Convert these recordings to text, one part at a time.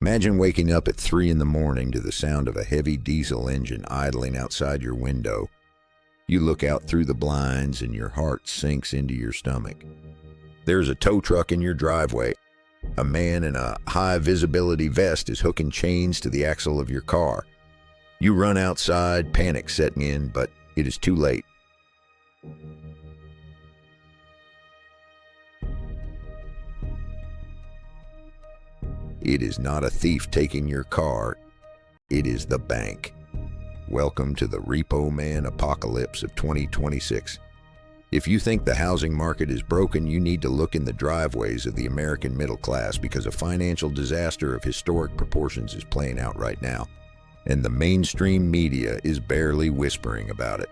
Imagine waking up at 3 in the morning to the sound of a heavy diesel engine idling outside your window. You look out through the blinds and your heart sinks into your stomach. There's a tow truck in your driveway. A man in a high-visibility vest is hooking chains to the axle of your car. You run outside, panic setting in, but it is too late. It is not a thief taking your car. It is the bank. Welcome to the Repo Man apocalypse of 2026. If you think the housing market is broken, you need to look in the driveways of the American middle class, because a financial disaster of historic proportions is playing out right now, and the mainstream media is barely whispering about it.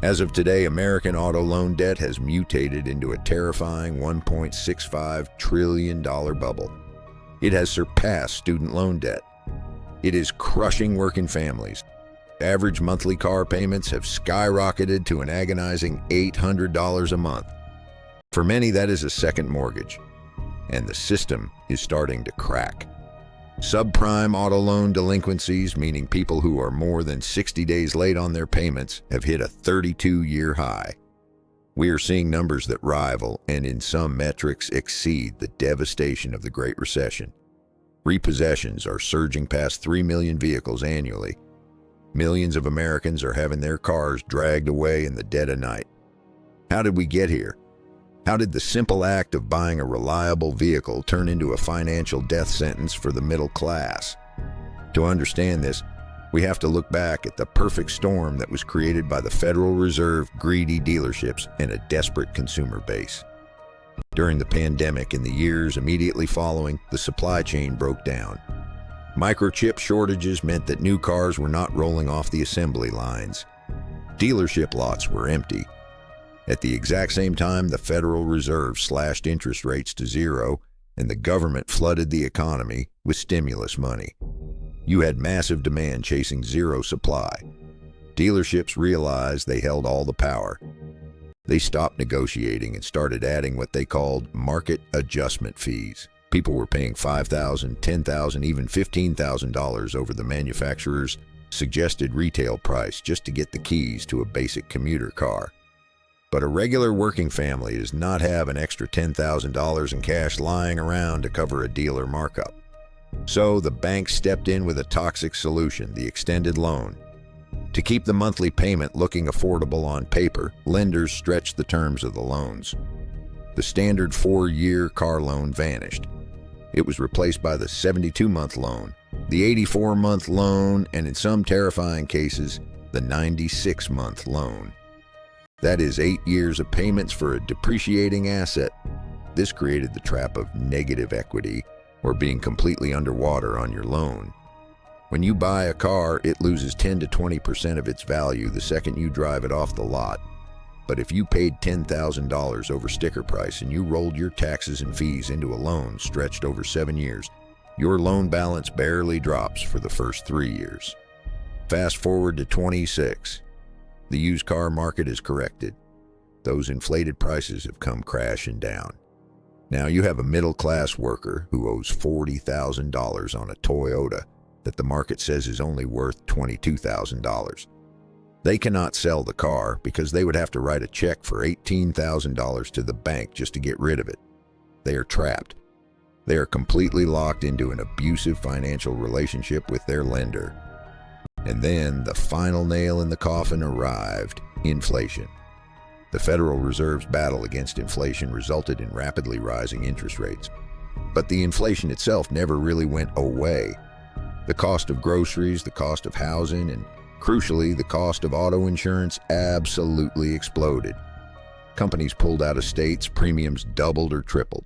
As of today, American auto loan debt has mutated into a terrifying $1.65 trillion bubble. It has surpassed student loan debt. It is crushing working families. Average monthly car payments have skyrocketed to an agonizing $800 a month. For many, that is a second mortgage, and the system is starting to crack. Subprime auto loan delinquencies, meaning people who are more than 60 days late on their payments, have hit a 32-year high. We are seeing numbers that rival, and in some metrics exceed, the devastation of the Great Recession. Repossessions are surging past 3 million vehicles annually. Millions of Americans are having their cars dragged away in the dead of night. How did we get here? How did the simple act of buying a reliable vehicle turn into a financial death sentence for the middle class? To understand this, we have to look back at the perfect storm that was created by the Federal Reserve, greedy dealerships, and a desperate consumer base. During the pandemic and the years immediately following, the supply chain broke down. Microchip shortages meant that new cars were not rolling off the assembly lines. Dealership lots were empty. At the exact same time, the Federal Reserve slashed interest rates to zero, and the government flooded the economy with stimulus money. You had massive demand chasing zero supply. Dealerships realized they held all the power. They stopped negotiating and started adding what they called market adjustment fees. People were paying $5,000, $10,000, even $15,000 over the manufacturer's suggested retail price just to get the keys to a basic commuter car. But a regular working family does not have an extra $10,000 in cash lying around to cover a dealer markup. So the bank stepped in with a toxic solution, the extended loan. To keep the monthly payment looking affordable on paper, lenders stretched the terms of the loans. The standard 4-year car loan vanished. It was replaced by the 72-month loan, the 84-month loan, and in some terrifying cases, the 96-month loan. That is 8 years of payments for a depreciating asset. This created the trap of negative equity, or being completely underwater on your loan. When you buy a car, it loses 10 to 20% of its value the second you drive it off the lot. But if you paid $10,000 over sticker price and you rolled your taxes and fees into a loan stretched over 7 years, your loan balance barely drops for the first 3 years. Fast forward to 26. The used car market is corrected. Those inflated prices have come crashing down. Now you have a middle-class worker who owes $40,000 on a Toyota that the market says is only worth $22,000. They cannot sell the car because they would have to write a check for $18,000 to the bank just to get rid of it. They are trapped. They are completely locked into an abusive financial relationship with their lender. And then the final nail in the coffin arrived: inflation. The Federal Reserve's battle against inflation resulted in rapidly rising interest rates. But the inflation itself never really went away. The cost of groceries, the cost of housing, and crucially, the cost of auto insurance absolutely exploded. Companies pulled out of states, premiums doubled or tripled.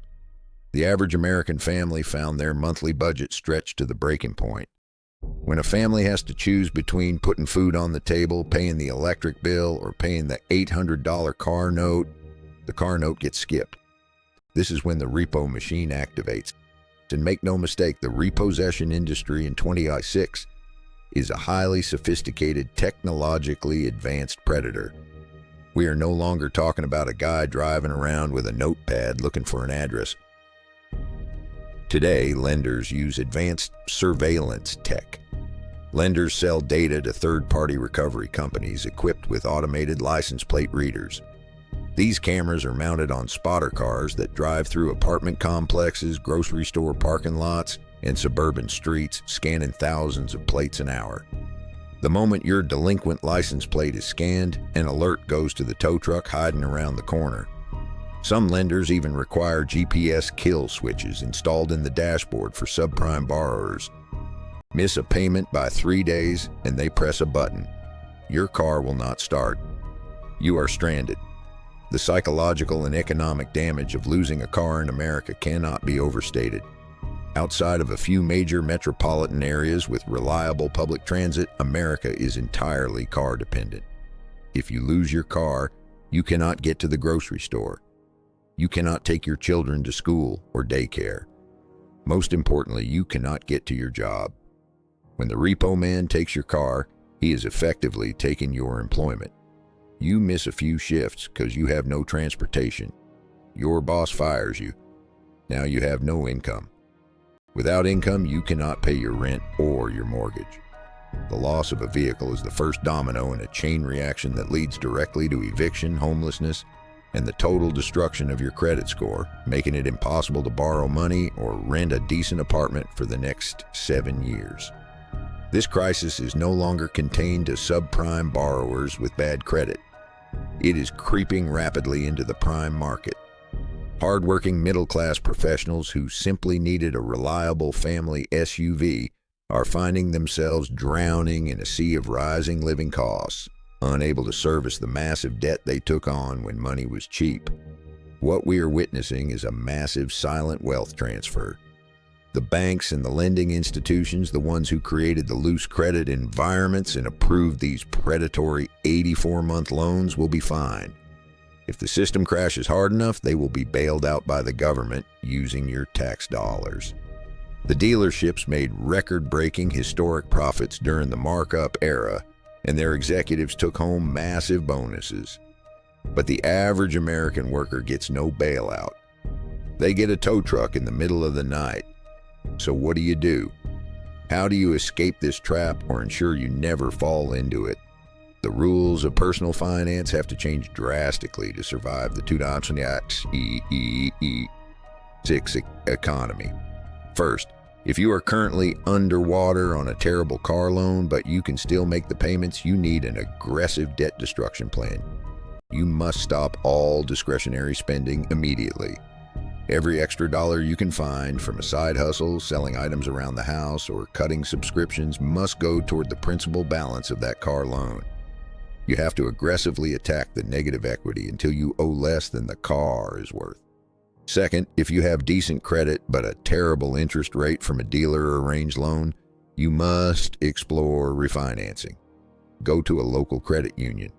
The average American family found their monthly budget stretched to the breaking point. When a family has to choose between putting food on the table, paying the electric bill, or paying the $800 car note, the car note gets skipped. This is when the repo machine activates. And make no mistake, the repossession industry in 2026 is a highly sophisticated, technologically advanced predator. We are no longer talking about a guy driving around with a notepad looking for an address. Today, lenders use advanced surveillance tech. Lenders sell data to third-party recovery companies equipped with automated license plate readers. These cameras are mounted on spotter cars that drive through apartment complexes, grocery store parking lots, and suburban streets, scanning thousands of plates an hour. The moment your delinquent license plate is scanned, an alert goes to the tow truck hiding around the corner. Some lenders even require GPS kill switches installed in the dashboard for subprime borrowers. Miss a payment by 3 days and they press a button. Your car will not start. You are stranded. The psychological and economic damage of losing a car in America cannot be overstated. Outside of a few major metropolitan areas with reliable public transit, America is entirely car dependent. If you lose your car, you cannot get to the grocery store. You cannot take your children to school or daycare. Most importantly, you cannot get to your job. When the repo man takes your car, he is effectively taking your employment. You miss a few shifts because you have no transportation. Your boss fires you. Now you have no income. Without income, you cannot pay your rent or your mortgage. The loss of a vehicle is the first domino in a chain reaction that leads directly to eviction, homelessness, and the total destruction of your credit score, making it impossible to borrow money or rent a decent apartment for the next 7 years. This crisis is no longer contained to subprime borrowers with bad credit. It is creeping rapidly into the prime market. Hardworking middle-class professionals who simply needed a reliable family SUV are finding themselves drowning in a sea of rising living costs, unable to service the massive debt they took on when money was cheap. What we are witnessing is a massive silent wealth transfer. The banks and the lending institutions, the ones who created the loose credit environments and approved these predatory 84-month loans, will be fine. If the system crashes hard enough, they will be bailed out by the government using your tax dollars. The dealerships made record-breaking historic profits during the markup era, and their executives took home massive bonuses. But the average American worker gets no bailout. They get a tow truck in the middle of the night. So what do? How do you escape this trap or ensure you never fall into it? The rules of personal finance have to change drastically to survive the 2026 economy. First, if you are currently underwater on a terrible car loan but you can still make the payments, you need an aggressive debt destruction plan. You must stop all discretionary spending immediately. Every extra dollar you can find from a side hustle, selling items around the house, or cutting subscriptions must go toward the principal balance of that car loan. You have to aggressively attack the negative equity until you owe less than the car is worth. Second, if you have decent credit but a terrible interest rate from a dealer or arranged loan, you must explore refinancing. Go to a local credit union.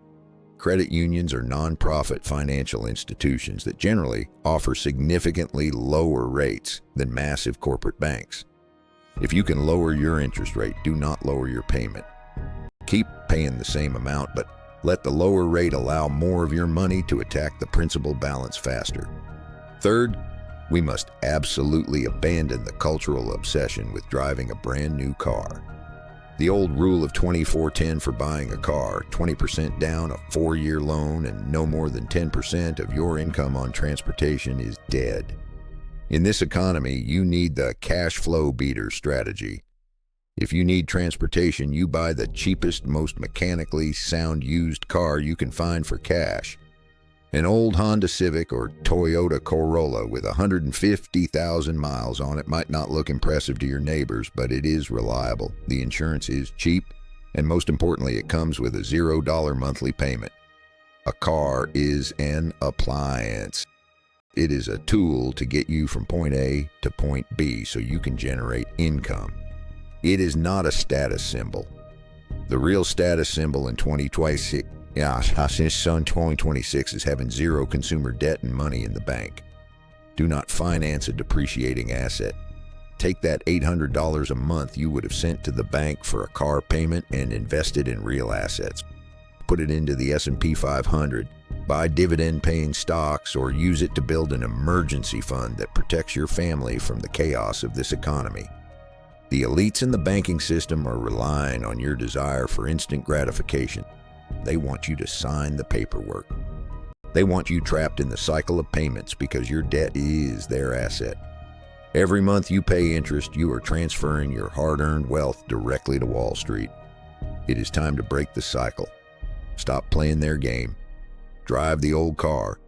Credit unions are nonprofit financial institutions that generally offer significantly lower rates than massive corporate banks. If you can lower your interest rate, do not lower your payment. Keep paying the same amount, but let the lower rate allow more of your money to attack the principal balance faster. Third, we must absolutely abandon the cultural obsession with driving a brand new car. The old rule of 24-10 for buying a car, 20% down, a 4-year loan, and no more than 10% of your income on transportation is dead. In this economy, you need the cash flow beater strategy. If you need transportation, you buy the cheapest, most mechanically sound used car you can find for cash. An old Honda Civic or Toyota Corolla with 150,000 miles on it might not look impressive to your neighbors, but it is reliable. The insurance is cheap, and most importantly, it comes with a $0 monthly payment. A car is an appliance. It is a tool to get you from point A to point B so you can generate income. It is not a status symbol. The real status symbol in 2026 is having zero consumer debt and money in the bank. Do not finance a depreciating asset. Take that $800 a month you would have sent to the bank for a car payment and invest it in real assets. Put it into the S&P 500. buy dividend-paying stocks, or use it to build an emergency fund that protects your family from the chaos of this economy. The elites in the banking system are relying on your desire for instant gratification. They want you to sign the paperwork. They want you trapped in the cycle of payments because your debt is their asset. Every month you pay interest, you are transferring your hard-earned wealth directly to Wall Street. It is time to break the cycle. Stop playing their game. Drive the old car.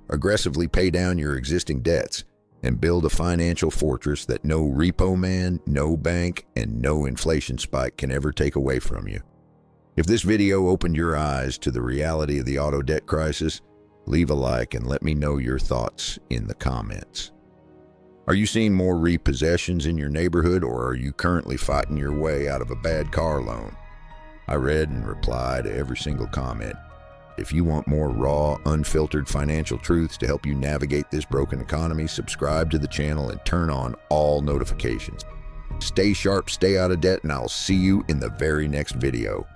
Aggressively pay down your existing debts and build a financial fortress that no repo man, no bank, and no inflation spike can ever take away from you. If this video opened your eyes to the reality of the auto debt crisis, leave a like and let me know your thoughts in the comments. Are you seeing more repossessions in your neighborhood, or are you currently fighting your way out of a bad car loan? I read and reply to every single comment. If you want more raw, unfiltered financial truths to help you navigate this broken economy, subscribe to the channel and turn on all notifications. Stay sharp, stay out of debt, and I'll see you in the very next video.